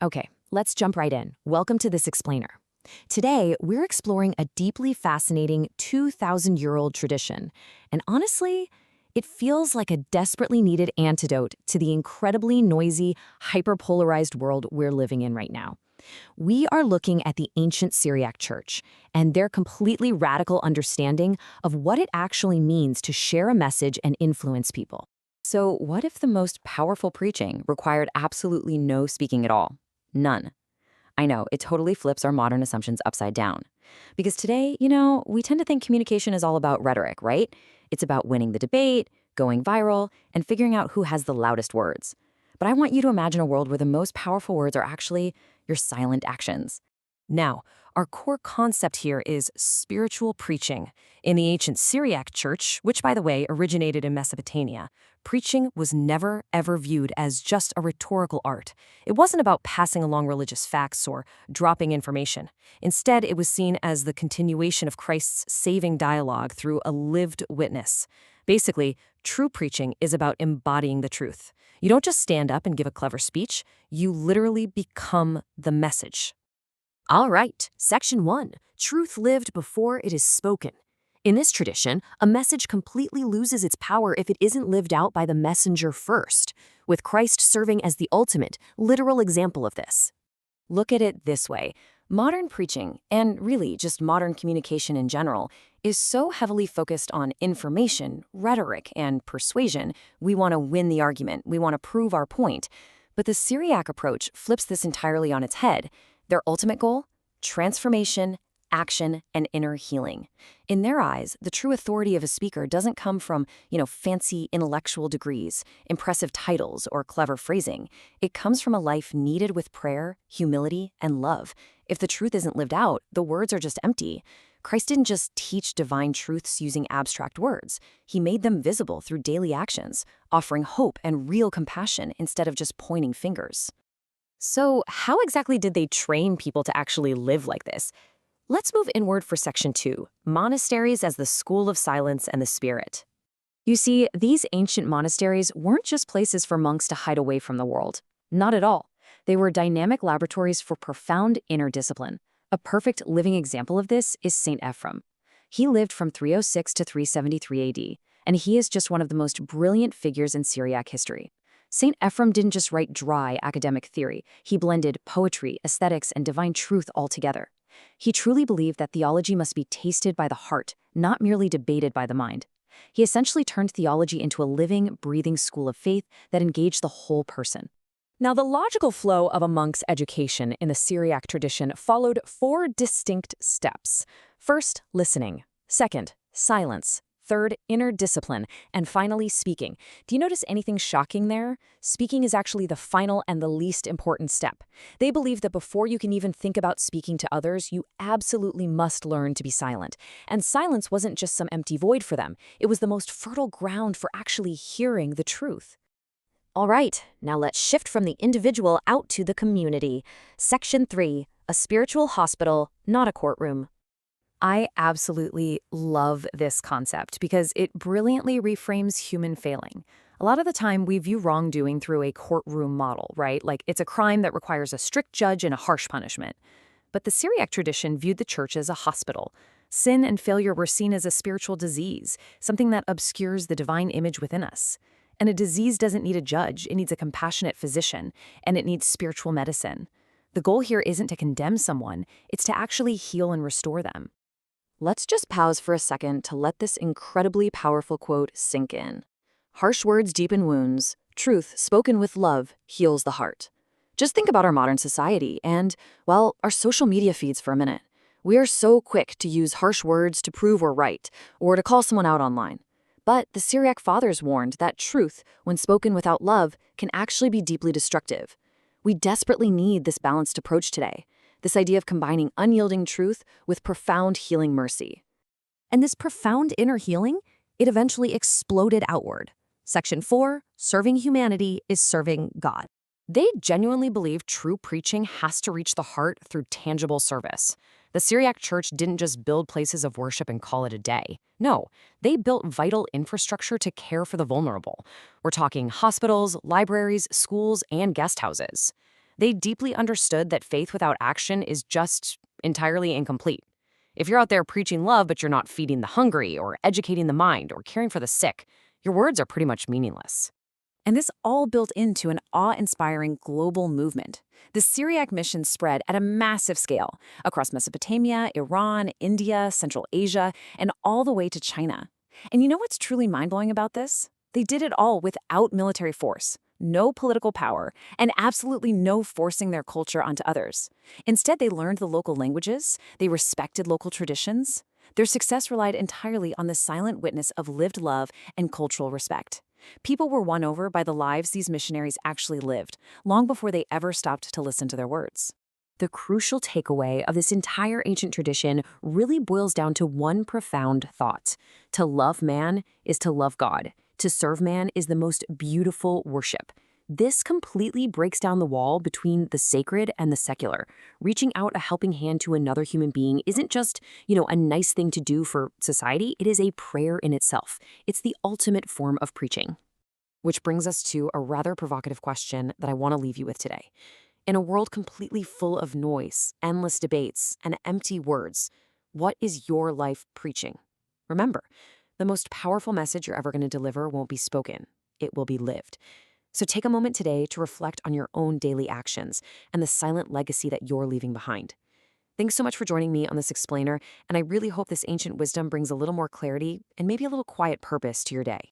Okay, let's jump right in. Welcome to this explainer. Today, we're exploring a deeply fascinating 2,000-year-old tradition. And honestly, it feels like a desperately needed antidote to the incredibly noisy, hyperpolarized world we're living in right now. We are looking at the ancient Syriac Church and their completely radical understanding of what it actually means to share a message and influence people. So, what if the most powerful preaching required absolutely no speaking at all? None. I know, it totally flips our modern assumptions upside down. Because today, we tend to think communication is all about rhetoric, right? It's about winning the debate, going viral, and figuring out who has the loudest words. But I want you to imagine a world where the most powerful words are actually your silent actions. Now, our core concept here is spiritual preaching. In the ancient Syriac Church, which, by the way, originated in Mesopotamia, preaching was never, ever viewed as just a rhetorical art. It wasn't about passing along religious facts or dropping information. Instead, it was seen as the continuation of Christ's saving dialogue through a lived witness. Basically, true preaching is about embodying the truth. You don't just stand up and give a clever speech, you literally become the message. All right, Section 1, Truth lived before it is spoken. In this tradition, a message completely loses its power if it isn't lived out by the messenger first, with Christ serving as the ultimate, literal example of this. Look at it this way. Modern preaching, and really just modern communication in general, is so heavily focused on information, rhetoric, and persuasion. We want to win the argument, we want to prove our point. But the Syriac approach flips this entirely on its head. Their ultimate goal? Transformation, action, and inner healing. In their eyes, the true authority of a speaker doesn't come from, fancy intellectual degrees, impressive titles, or clever phrasing. It comes from a life kneaded with prayer, humility, and love. If the truth isn't lived out, the words are just empty. Christ didn't just teach divine truths using abstract words. He made them visible through daily actions, offering hope and real compassion instead of just pointing fingers. So, how exactly did they train people to actually live like this? Let's move inward for Section 2, Monasteries as the School of Silence and the Spirit. You see, these ancient monasteries weren't just places for monks to hide away from the world. Not at all. They were dynamic laboratories for profound inner discipline. A perfect living example of this is Saint Ephrem. He lived from 306 to 373 AD, and he is just one of the most brilliant figures in Syriac history. Saint Ephrem didn't just write dry academic theory. He blended poetry, aesthetics, and divine truth all together. He truly believed that theology must be tasted by the heart, not merely debated by the mind. He essentially turned theology into a living, breathing school of faith that engaged the whole person. Now, the logical flow of a monk's education in the Syriac tradition followed four distinct steps. First, listening. Second, silence. Third, inner discipline. And finally, speaking. Do you notice anything shocking there? Speaking is actually the final and the least important step. They believe that before you can even think about speaking to others, you absolutely must learn to be silent. And silence wasn't just some empty void for them. It was the most fertile ground for actually hearing the truth. All right, now let's shift from the individual out to the community. Section 3, a spiritual hospital, not a courtroom. I absolutely love this concept because it brilliantly reframes human failing. A lot of the time, we view wrongdoing through a courtroom model, right? Like it's a crime that requires a strict judge and a harsh punishment. But the Syriac tradition viewed the church as a hospital. Sin and failure were seen as a spiritual disease, something that obscures the divine image within us. And a disease doesn't need a judge, it needs a compassionate physician, and it needs spiritual medicine. The goal here isn't to condemn someone, it's to actually heal and restore them. Let's just pause for a second to let this incredibly powerful quote sink in. Harsh words deepen wounds. Truth, spoken with love, heals the heart. Just think about our modern society and, well, our social media feeds for a minute. We are so quick to use harsh words to prove we're right, or to call someone out online. But the Syriac fathers warned that truth, when spoken without love, can actually be deeply destructive. We desperately need this balanced approach today. This idea of combining unyielding truth with profound healing mercy. And this profound inner healing, it eventually exploded outward. Section 4, serving humanity is serving God. They genuinely believe true preaching has to reach the heart through tangible service. The Syriac Church didn't just build places of worship and call it a day. No, they built vital infrastructure to care for the vulnerable. We're talking hospitals, libraries, schools, and guest houses. They deeply understood that faith without action is just entirely incomplete. If you're out there preaching love, but you're not feeding the hungry, or educating the mind, or caring for the sick, your words are pretty much meaningless. And this all built into an awe-inspiring global movement. The Syriac mission spread at a massive scale across Mesopotamia, Iran, India, Central Asia, and all the way to China. And you know what's truly mind-blowing about this? They did it all without military force, no political power, and absolutely no forcing their culture onto others. Instead, they learned the local languages, they respected local traditions. Their success relied entirely on the silent witness of lived love and cultural respect. People were won over by the lives these missionaries actually lived, long before they ever stopped to listen to their words. The crucial takeaway of this entire ancient tradition really boils down to one profound thought. To love man is to love God. To serve man is the most beautiful worship. This completely breaks down the wall between the sacred and the secular. Reaching out a helping hand to another human being isn't just, a nice thing to do for society. It is a prayer in itself. It's the ultimate form of preaching. Which brings us to a rather provocative question that I want to leave you with today. In a world completely full of noise, endless debates, and empty words, what is your life preaching? Remember, the most powerful message you're ever going to deliver won't be spoken. It will be lived. So take a moment today to reflect on your own daily actions and the silent legacy that you're leaving behind. Thanks so much for joining me on this explainer, and I really hope this ancient wisdom brings a little more clarity and maybe a little quiet purpose to your day.